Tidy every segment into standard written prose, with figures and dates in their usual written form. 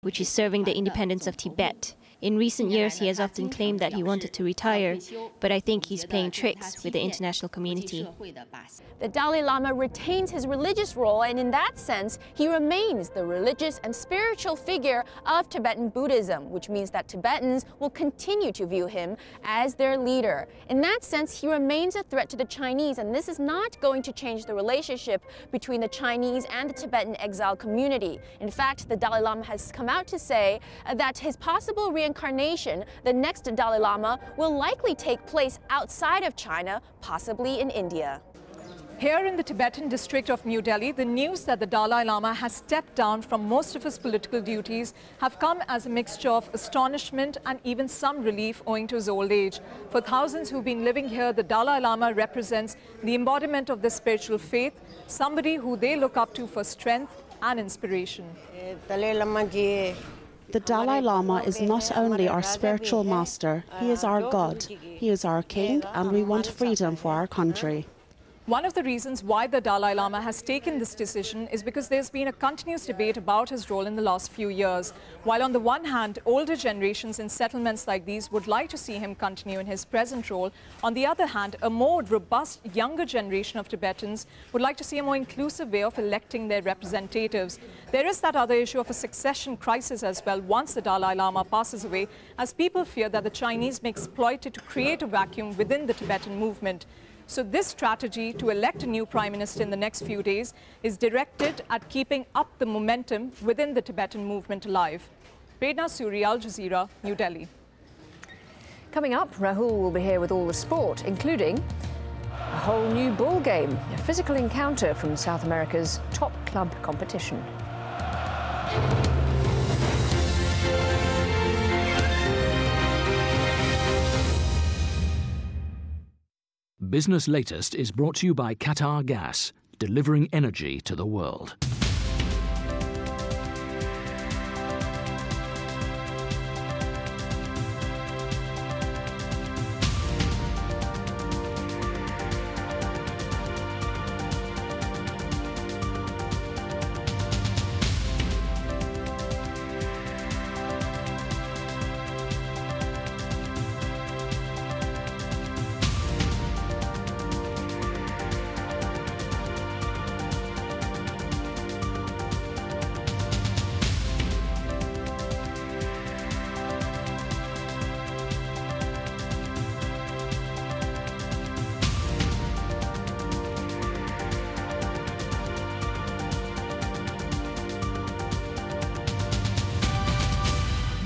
which is serving the independence of Tibet. In recent years, he has often claimed that he wanted to retire, but I think he's playing tricks with the international community. The Dalai Lama retains his religious role, and in that sense, he remains the religious and spiritual figure of Tibetan Buddhism, which means that Tibetans will continue to view him as their leader. In that sense, he remains a threat to the Chinese, and this is not going to change the relationship between the Chinese and the Tibetan exile community. In fact, the Dalai Lama has come out to say that his possible reincarnation, the next Dalai Lama, will likely take place outside of China, possibly in India. Here in the Tibetan district of New Delhi, the news that the Dalai Lama has stepped down from most of his political duties have come as a mixture of astonishment and even some relief owing to his old age. For thousands who've been living here, the Dalai Lama represents the embodiment of their spiritual faith, somebody who they look up to for strength and inspiration. The Dalai Lama is not only our spiritual master, he is our God, he is our king, and we want freedom for our country. One of the reasons why the Dalai Lama has taken this decision is because there's been a continuous debate about his role in the last few years. While on the one hand, older generations in settlements like these would like to see him continue in his present role, on the other hand, a more robust, younger generation of Tibetans would like to see a more inclusive way of electing their representatives. There is that other issue of a succession crisis as well once the Dalai Lama passes away, as people fear that the Chinese may exploit it to create a vacuum within the Tibetan movement. So this strategy to elect a new prime minister in the next few days is directed at keeping up the momentum within the Tibetan movement alive. Prerna Suri, AlJazeera, New Delhi. Coming up, Rahul will be here with all the sport, including a whole new ball game, a physical encounter from South America's top club competition. Business Latest is brought to you by Qatar Gas, delivering energy to the world.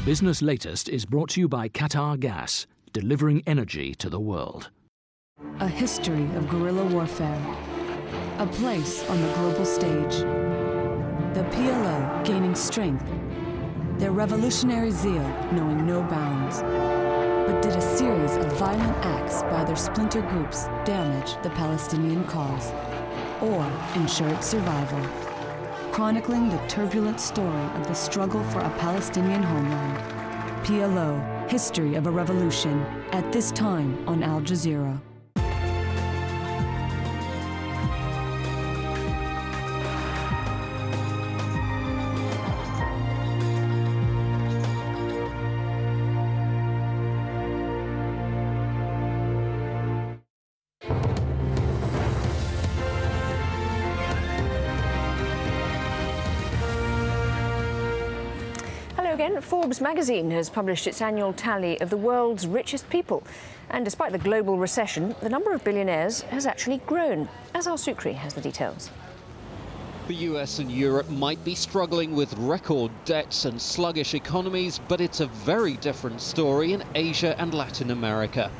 Business Latest is brought to you by Qatar Gas, delivering energy to the world. A history of guerrilla warfare. A place on the global stage. The PLO gaining strength. Their revolutionary zeal knowing no bounds. But did a series of violent acts by their splinter groups damage the Palestinian cause or ensure its survival? Chronicling the turbulent story of the struggle for a Palestinian homeland. PLO, History of a Revolution, at this time on Al Jazeera. Again, Forbes magazine has published its annual tally of the world's richest people. And despite the global recession, the number of billionaires has actually grown. Azar Sukri has the details. The US and Europe might be struggling with record debts and sluggish economies, but it's a very different story in Asia and Latin America.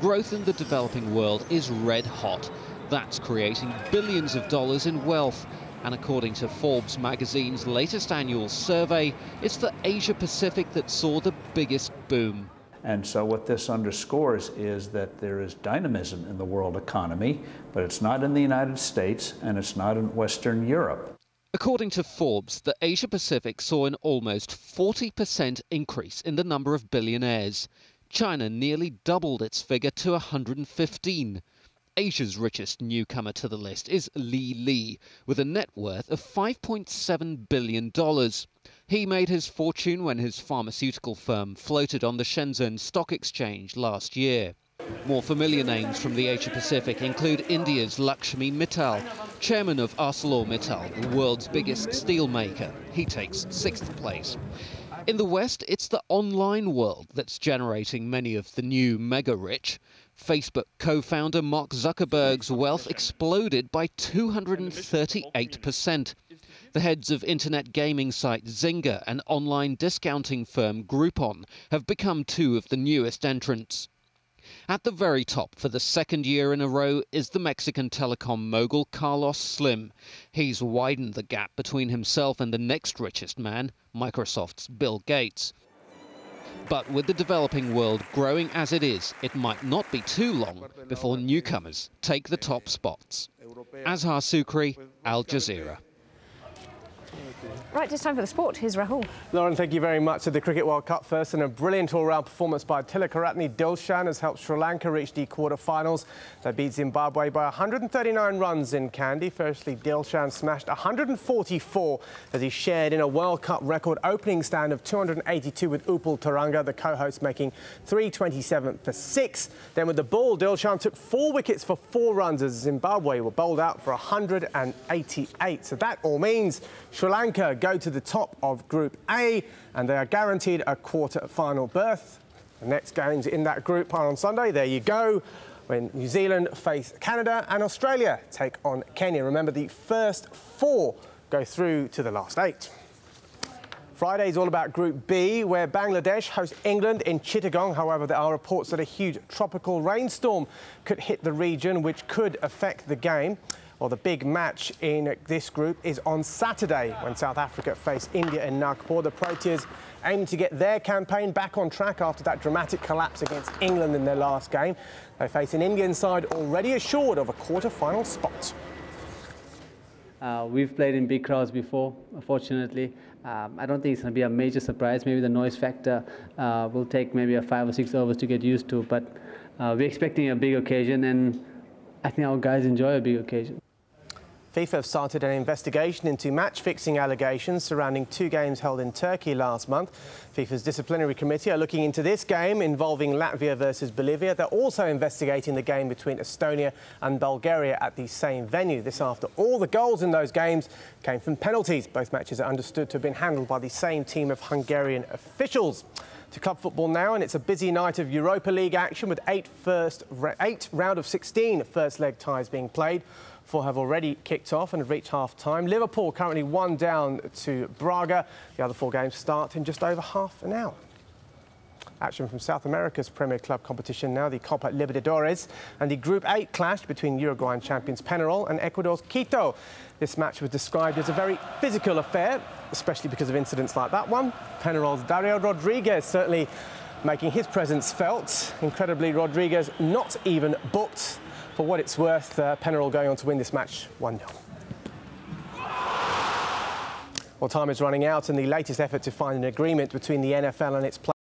Growth in the developing world is red hot. That's creating billions of dollars in wealth. And according to Forbes magazine's latest annual survey, it's the Asia Pacific that saw the biggest boom. And so what this underscores is that there is dynamism in the world economy, but it's not in the United States and it's not in Western Europe. According to Forbes, the Asia Pacific saw an almost 40% increase in the number of billionaires. China nearly doubled its figure to 115. Asia's richest newcomer to the list is Li, with a net worth of $5.7 billion. He made his fortune when his pharmaceutical firm floated on the Shenzhen Stock Exchange last year. More familiar names from the Asia-Pacific include India's Lakshmi Mittal, chairman of ArcelorMittal, the world's biggest steel maker. He takes 6th place. In the West, it's the online world that's generating many of the new mega-rich. Facebook co-founder Mark Zuckerberg's wealth exploded by 238%. The heads of internet gaming site Zynga and online discounting firm Groupon have become two of the newest entrants. At the very top for the second year in a row is the Mexican telecom mogul Carlos Slim. He's widened the gap between himself and the next richest man, Microsoft's Bill Gates. But with the developing world growing as it is, it might not be too long before newcomers take the top spots. Azhar Sukri, Al Jazeera. Right, it's time for the sport. Here's Rahul. Lauren, thank you very much. To the Cricket World Cup first, and a brilliant all-round performance by Tilakaratne Dilshan has helped Sri Lanka reach the quarter-finals. They beat Zimbabwe by 139 runs in Kandy. Firstly, Dilshan smashed 144 as he shared in a World Cup record opening stand of 282 with Upul Taranga, the co-host, making 327 for 6. Then with the ball, Dilshan took 4 wickets for 4 runs as Zimbabwe were bowled out for 188. So that all means Sri Lanka go to the top of Group A, and they are guaranteed a quarter-final berth. The next games in that group are on Sunday. There you go, when New Zealand face Canada and Australia take on Kenya. Remember, the first 4 go through to the last 8. Friday is all about Group B, where Bangladesh host England in Chittagong. However, there are reports that a huge tropical rainstorm could hit the region, which could affect the game. Well, the big match in this group is on Saturday when South Africa face India in Nagpur. The Proteas aim to get their campaign back on track after that dramatic collapse against England in their last game. They face an Indian side already assured of a quarter-final spot. We've played in big crowds before, fortunately. I don't think it's going to be a major surprise. Maybe the noise factor will take maybe a 5 or 6 overs to get used to, but we're expecting a big occasion, and I think our guys enjoy a big occasion. FIFA have started an investigation into match-fixing allegations surrounding 2 games held in Turkey last month. FIFA's disciplinary committee are looking into this game involving Latvia versus Bolivia. They're also investigating the game between Estonia and Bulgaria at the same venue. This after all the goals in those games came from penalties. Both matches are understood to have been handled by the same team of Hungarian officials. To club football now, and it's a busy night of Europa League action with 8 round of 16 first-leg ties being played. 4 have already kicked off and have reached half-time. Liverpool currently 1 down to Braga. The other 4 games start in just over half an hour. Action from South America's Premier Club competition now, the Copa Libertadores, and the Group 8 clash between Uruguayan champions Peñarol and Ecuador's Quito. This match was described as a very physical affair, especially because of incidents like that one. Peñarol's Dario Rodriguez certainly making his presence felt. Incredibly, Rodriguez not even booked. For what it's worth, Peñarol going on to win this match 1-0. Well, time is running out, and the latest effort to find an agreement between the NFL and its players